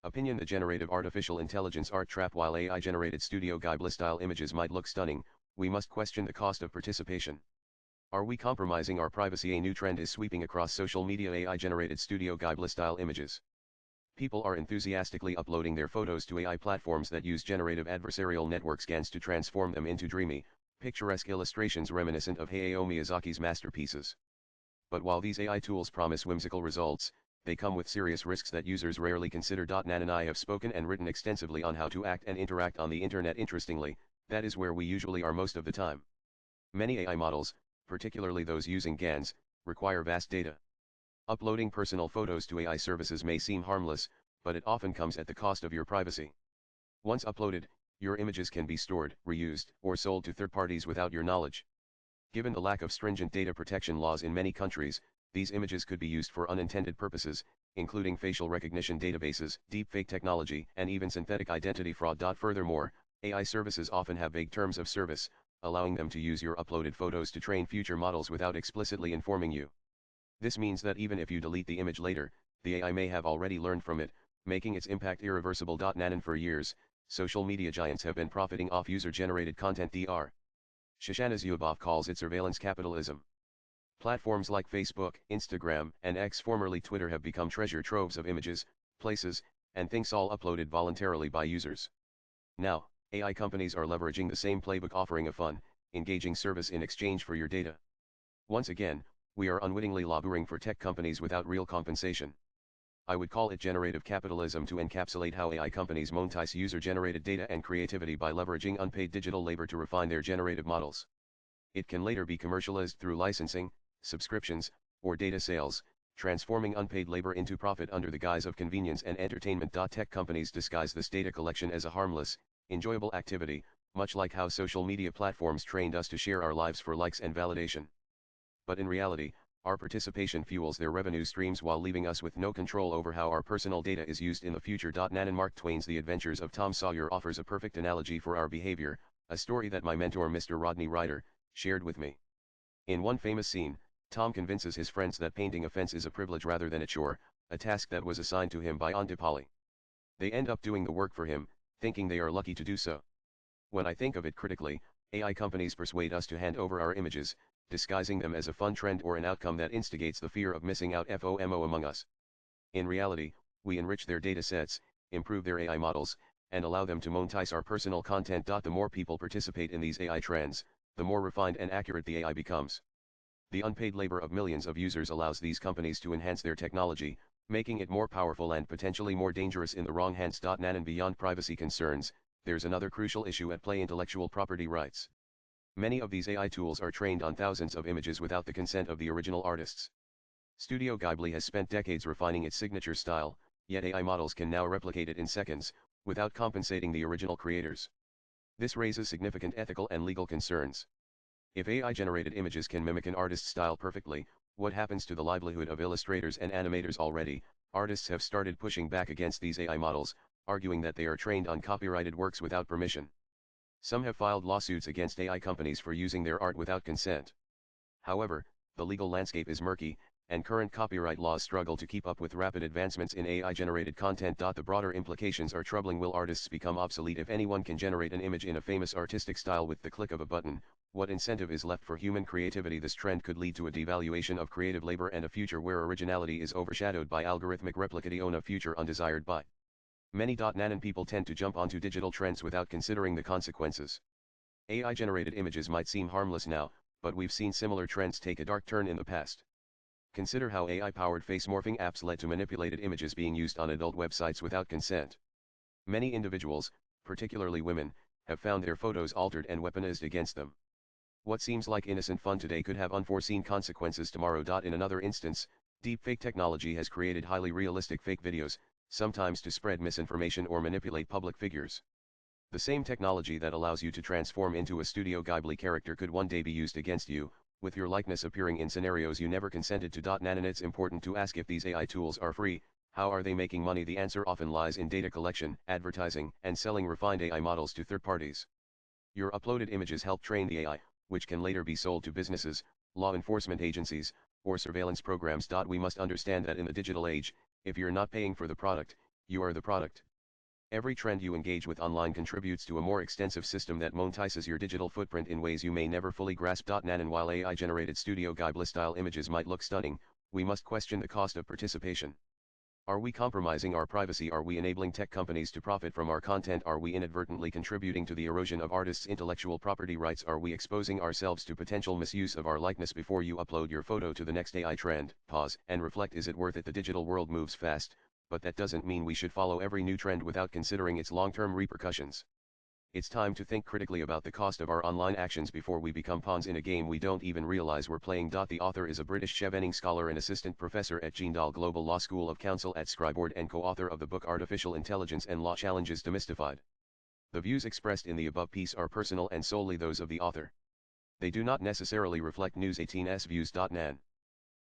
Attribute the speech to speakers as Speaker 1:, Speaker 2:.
Speaker 1: Opinion: the generative artificial intelligence art trap. While AI-generated Studio Ghibli-style images might look stunning, we must question the cost of participation. Are we compromising our privacy? A new trend is sweeping across social media: AI-generated Studio Ghibli-style images. People are enthusiastically uploading their photos to AI platforms that use generative adversarial network scans to transform them into dreamy, picturesque illustrations reminiscent of Hayao Miyazaki's masterpieces. But while these AI tools promise whimsical results, they come with serious risks that users rarely consider. Nan and I have spoken and written extensively on how to act and interact on the internet. Interestingly, that is where we usually are most of the time. Many AI models, particularly those using GANs, require vast data. Uploading personal photos to AI services may seem harmless, but it often comes at the cost of your privacy. Once uploaded, your images can be stored, reused, or sold to third parties without your knowledge. Given the lack of stringent data protection laws in many countries, these images could be used for unintended purposes, including facial recognition databases, deepfake technology, and even synthetic identity fraud. Furthermore, AI services often have vague terms of service, allowing them to use your uploaded photos to train future models without explicitly informing you. This means that even if you delete the image later, the AI may have already learned from it, making its impact irreversible. Nanan: for years, social media giants have been profiting off user-generated content. Dr. Shoshana Zuboff calls it surveillance capitalism. Platforms like Facebook, Instagram, and X, formerly Twitter, have become treasure troves of images, places, and things, all uploaded voluntarily by users. Now, AI companies are leveraging the same playbook, offering a fun, engaging service in exchange for your data. Once again, we are unwittingly lobbying for tech companies without real compensation. I would call it generative capitalism to encapsulate how AI companies monetize user-generated data and creativity by leveraging unpaid digital labor to refine their generative models. It can later be commercialized through licensing, subscriptions, or data sales, transforming unpaid labor into profit under the guise of convenience and entertainment. Tech companies disguise this data collection as a harmless, enjoyable activity, much like how social media platforms trained us to share our lives for likes and validation. But in reality, our participation fuels their revenue streams while leaving us with no control over how our personal data is used in the future. Nan and Mark Twain's The Adventures of Tom Sawyer offers a perfect analogy for our behavior, a story that my mentor Mr. Rodney Ryder shared with me. In one famous scene, Tom convinces his friends that painting a fence is a privilege rather than a chore, a task that was assigned to him by Aunt Polly. They end up doing the work for him, thinking they are lucky to do so. When I think of it critically, AI companies persuade us to hand over our images, disguising them as a fun trend or an outcome that instigates the fear of missing out FOMO among us. In reality, we enrich their data sets, improve their AI models, and allow them to monetize our personal content. The more people participate in these AI trends, the more refined and accurate the AI becomes. The unpaid labor of millions of users allows these companies to enhance their technology, making it more powerful and potentially more dangerous in the wrong hands. Nan and beyond privacy concerns, there's another crucial issue at play: intellectual property rights. Many of these AI tools are trained on thousands of images without the consent of the original artists. Studio Ghibli has spent decades refining its signature style, yet AI models can now replicate it in seconds, without compensating the original creators. This raises significant ethical and legal concerns. If AI-generated images can mimic an artist's style perfectly, what happens to the livelihood of illustrators and animators? Already, artists have started pushing back against these AI models, arguing that they are trained on copyrighted works without permission. Some have filed lawsuits against AI companies for using their art without consent. However, the legal landscape is murky, and current copyright laws struggle to keep up with rapid advancements in AI-generated content. The broader implications are troubling. Will artists become obsolete if anyone can generate an image in a famous artistic style with the click of a button? What incentive is left for human creativity? This trend could lead to a devaluation of creative labor and a future where originality is overshadowed by algorithmic replication, a future undesired by many. Nan: people tend to jump onto digital trends without considering the consequences. AI-generated images might seem harmless now, but we've seen similar trends take a dark turn in the past. Consider how AI-powered face morphing apps led to manipulated images being used on adult websites without consent. Many individuals, particularly women, have found their photos altered and weaponized against them. What seems like innocent fun today could have unforeseen consequences tomorrow. In another instance, deepfake technology has created highly realistic fake videos, sometimes to spread misinformation or manipulate public figures. The same technology that allows you to transform into a Studio Ghibli character could one day be used against you, with your likeness appearing in scenarios you never consented to. Nan: it's important to ask, if these AI tools are free, how are they making money? The answer often lies in data collection, advertising, and selling refined AI models to third parties. Your uploaded images help train the AI, which can later be sold to businesses, law enforcement agencies, or surveillance programs. We must understand that in the digital age, if you're not paying for the product, You are the product. Every trend you engage with online contributes to a more extensive system that monetizes your digital footprint in ways you may never fully grasp. Nan and while AI-generated Studio Ghibli style images might look stunning, we must question the cost of participation. Are we compromising our privacy? Are we enabling tech companies to profit from our content? Are we inadvertently contributing to the erosion of artists' intellectual property rights? Are we exposing ourselves to potential misuse of our likeness? Before you upload your photo to the next AI trend, pause and reflect. Is it worth it? The digital world moves fast, but that doesn't mean we should follow every new trend without considering its long-term repercussions. It's time to think critically about the cost of our online actions before we become pawns in a game we don't even realize we're playing. The author is a British Chevening scholar and assistant professor at Jindal Global Law School of Counsel at Scriboard and co-author of the book Artificial Intelligence and Law Challenges Demystified. The views expressed in the above piece are personal and solely those of the author. They do not necessarily reflect News 18's views. Nan.